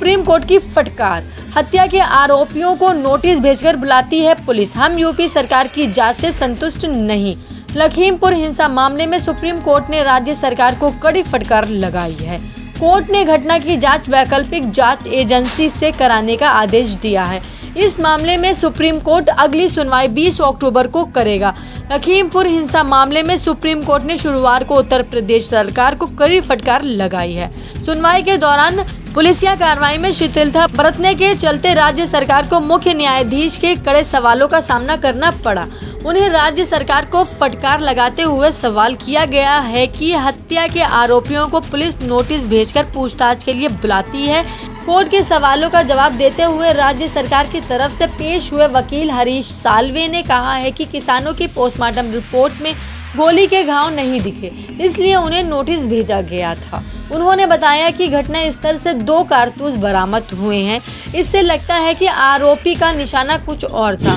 Supreme court की फटकार, हत्या के आरोपियों को नोटिस भेजकर बुलाती है पुलिस, हम यूपी सरकार की जांच से संतुष्ट नहीं। लखीमपुर हिंसा मामले में सुप्रीम कोर्ट ने राज्य सरकार को कड़ी फटकार लगाई है। कोर्ट ने घटना की जांच वैकल्पिक जांच एजेंसी से कराने का आदेश दिया है। इस मामले में सुप्रीम कोर्ट अगली सुनवाई 20 अक्टूबर को करेगा। लखीमपुर हिंसा मामले में सुप्रीम कोर्ट ने शुक्रवार को उत्तर प्रदेश सरकार को कड़ी फटकार लगाई है। सुनवाई के दौरान पुलिसिया कार्रवाई में शिथिलता बरतने के चलते राज्य सरकार को मुख्य न्यायाधीश के कड़े सवालों का सामना करना पड़ा। उन्हें राज्य सरकार को फटकार लगाते हुए सवाल किया गया है कि हत्या के आरोपियों को पुलिस नोटिस भेजकर पूछताछ के लिए बुलाती है। कोर्ट के सवालों का जवाब देते हुए राज्य सरकार की तरफ से पेश हुए वकील हरीश साल्वे ने कहा है कि किसानों की पोस्टमार्टम रिपोर्ट में गोली के घाव नहीं दिखे, इसलिए उन्हें नोटिस भेजा गया था। उन्होंने बताया कि घटना स्थल से 2 कारतूस बरामद हुए हैं। इससे लगता है कि आरोपी का निशाना कुछ और था।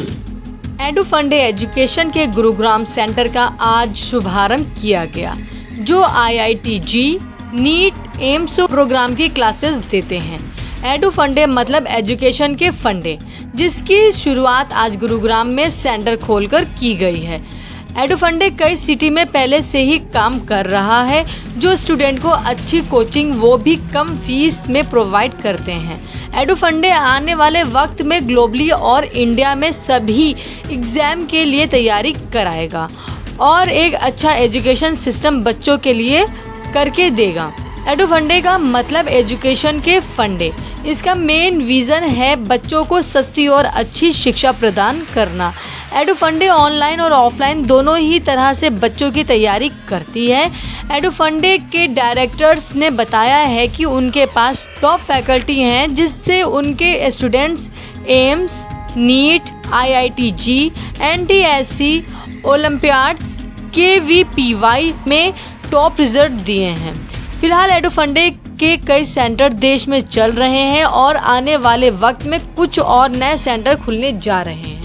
एडुफंडे एजुकेशन के गुरुग्राम सेंटर का आज शुभारंभ किया गया, जो IIT-JEE, नीट, एम्स प्रोग्राम की क्लासेस देते हैं। एडुफंडे मतलब एजुकेशन के फंडे, जिसकी शुरुआत आज गुरुग्राम में सेंटर खोलकर की गई है। एडुफंडे कई सिटी में पहले से ही काम कर रहा है, जो स्टूडेंट को अच्छी कोचिंग वो भी कम फीस में प्रोवाइड करते हैं। एडुफंडे आने वाले वक्त में ग्लोबली और इंडिया में सभी एग्जाम के लिए तैयारी कराएगा और एक अच्छा एजुकेशन सिस्टम बच्चों के लिए करके देगा। एडुफंडे का मतलब एजुकेशन के फंडे। इसका मेन विजन है बच्चों को सस्ती और अच्छी शिक्षा प्रदान करना। एडुफंडे ऑनलाइन और ऑफलाइन दोनों ही तरह से बच्चों की तैयारी करती है। एडुफंडे के डायरेक्टर्स ने बताया है कि उनके पास टॉप फैकल्टी हैं, जिससे उनके students AIIMS, NEET, IIT-JEE, NTSC, olympiads, KVPY में टॉप रिजल्ट दिए हैं। फिलहाल एडुफंडे के कई सेंटर देश में चल रहे हैं और आने वाले वक्त में कुछ और नए सेंटर खुलने जा रहे हैं।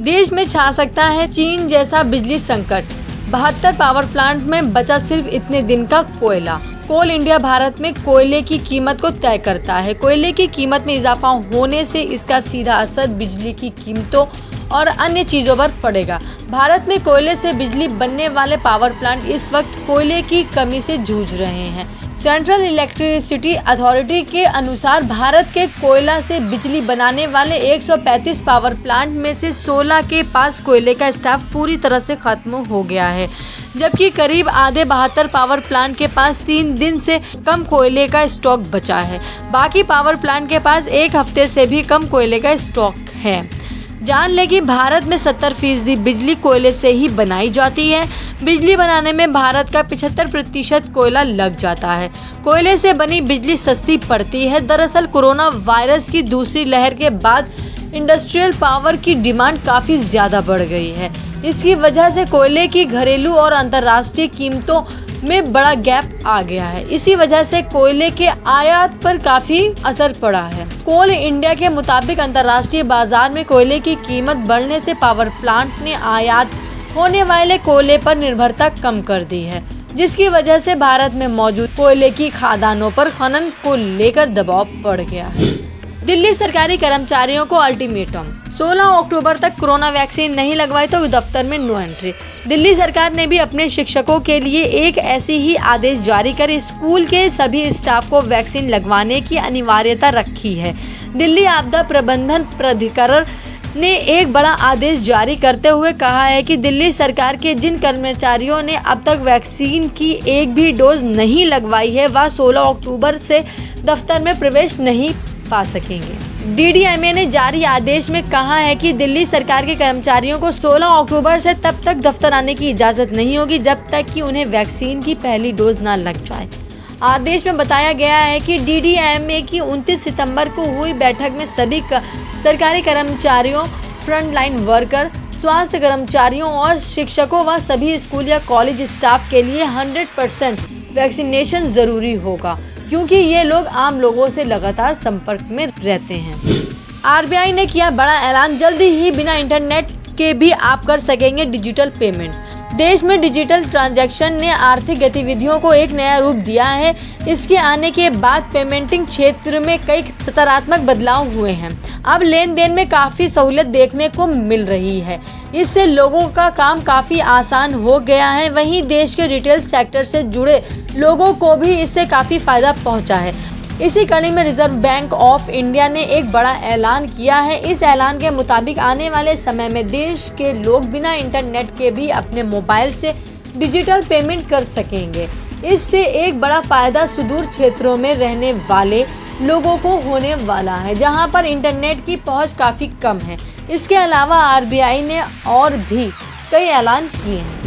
देश में छा सकता है चीन जैसा बिजली संकट। 72 पावर प्लांट में बचा सिर्फ इतने दिन का कोयला। कोल इंडिया भारत में कोयले की कीमत को तय करता है। कोयले की कीमत में इजाफा होने से इसका सीधा असर बिजली की कीमतों और अन्य चीज़ों पर पड़ेगा। भारत में कोयले से बिजली बनने वाले पावर प्लांट इस वक्त कोयले की कमी से जूझ रहे हैं। सेंट्रल इलेक्ट्रिसिटी अथॉरिटी के अनुसार भारत के कोयला से बिजली बनाने वाले 135 पावर प्लांट में से 16 के पास कोयले का स्टॉक पूरी तरह से खत्म हो गया है, जबकि करीब आधे 72 पावर प्लांट के पास 3 दिन से कम कोयले का स्टॉक बचा है। बाकी पावर प्लांट के पास 1 हफ्ते से भी कम कोयले का स्टॉक है। जान लें कि भारत में 70% बिजली कोयले से ही बनाई जाती है। बिजली बनाने में भारत का 75% कोयला लग जाता है। कोयले से बनी बिजली सस्ती पड़ती है। दरअसल कोरोना वायरस की दूसरी लहर के बाद इंडस्ट्रियल पावर की डिमांड काफ़ी ज़्यादा बढ़ गई है। इसकी वजह से कोयले की घरेलू और अंतर्राष्ट्रीय कीमतों में बड़ा गैप आ गया है। इसी वजह से कोयले के आयात पर काफी असर पड़ा है। कोल इंडिया के मुताबिक अंतर्राष्ट्रीय बाजार में कोयले की कीमत बढ़ने से पावर प्लांट ने आयात होने वाले कोयले पर निर्भरता कम कर दी है, जिसकी वजह से भारत में मौजूद कोयले की खदानों पर खनन को लेकर दबाव बढ़ गया है। दिल्ली सरकारी कर्मचारियों को अल्टीमेटम, 16 अक्टूबर तक कोरोना वैक्सीन नहीं लगवाई तो दफ्तर में नो एंट्री। दिल्ली सरकार ने भी अपने शिक्षकों के लिए एक ऐसी ही आदेश जारी कर स्कूल के सभी स्टाफ को वैक्सीन लगवाने की अनिवार्यता रखी है। दिल्ली आपदा प्रबंधन प्राधिकरण ने एक बड़ा आदेश जारी करते हुए कहा है कि दिल्ली सरकार के जिन कर्मचारियों ने अब तक वैक्सीन की एक भी डोज नहीं लगवाई है, वह 16 अक्टूबर से दफ्तर में प्रवेश नहीं पा सकेंगे। DDMA ने जारी आदेश में कहा है कि दिल्ली सरकार के कर्मचारियों को 16 अक्टूबर से तब तक दफ्तर आने की इजाज़त नहीं होगी जब तक कि उन्हें वैक्सीन की पहली डोज न लग जाए। आदेश में बताया गया है कि DDMA की 29 सितंबर को हुई बैठक में सभी सरकारी कर्मचारियों, फ्रंट लाइन वर्कर, स्वास्थ्य कर्मचारियों और शिक्षकों व सभी स्कूल या कॉलेज स्टाफ के लिए 100% वैक्सीनेशन ज़रूरी होगा, क्योंकि ये लोग आम लोगों से लगातार संपर्क में रहते हैं। RBI ने किया बड़ा ऐलान, जल्दी ही बिना इंटरनेट के भी आप कर सकेंगे डिजिटल पेमेंट। देश में डिजिटल ट्रांजैक्शन ने आर्थिक गतिविधियों को एक नया रूप दिया है। इसके आने के बाद पेमेंटिंग क्षेत्र में कई सकारात्मक बदलाव हुए हैं। अब लेन देन में काफ़ी सहूलियत देखने को मिल रही है। इससे लोगों का काम काफ़ी आसान हो गया है। वहीं देश के रिटेल सेक्टर से जुड़े लोगों को भी इससे काफ़ी फ़ायदा पहुंचा है। इसी कड़ी में रिजर्व बैंक ऑफ इंडिया ने एक बड़ा ऐलान किया है। इस ऐलान के मुताबिक आने वाले समय में देश के लोग बिना इंटरनेट के भी अपने मोबाइल से डिजिटल पेमेंट कर सकेंगे। इससे एक बड़ा फायदा सुदूर क्षेत्रों में रहने वाले लोगों को होने वाला है, जहां पर इंटरनेट की पहुंच काफ़ी कम है। इसके अलावा आरबीआई ने और भी कई ऐलान किए हैं।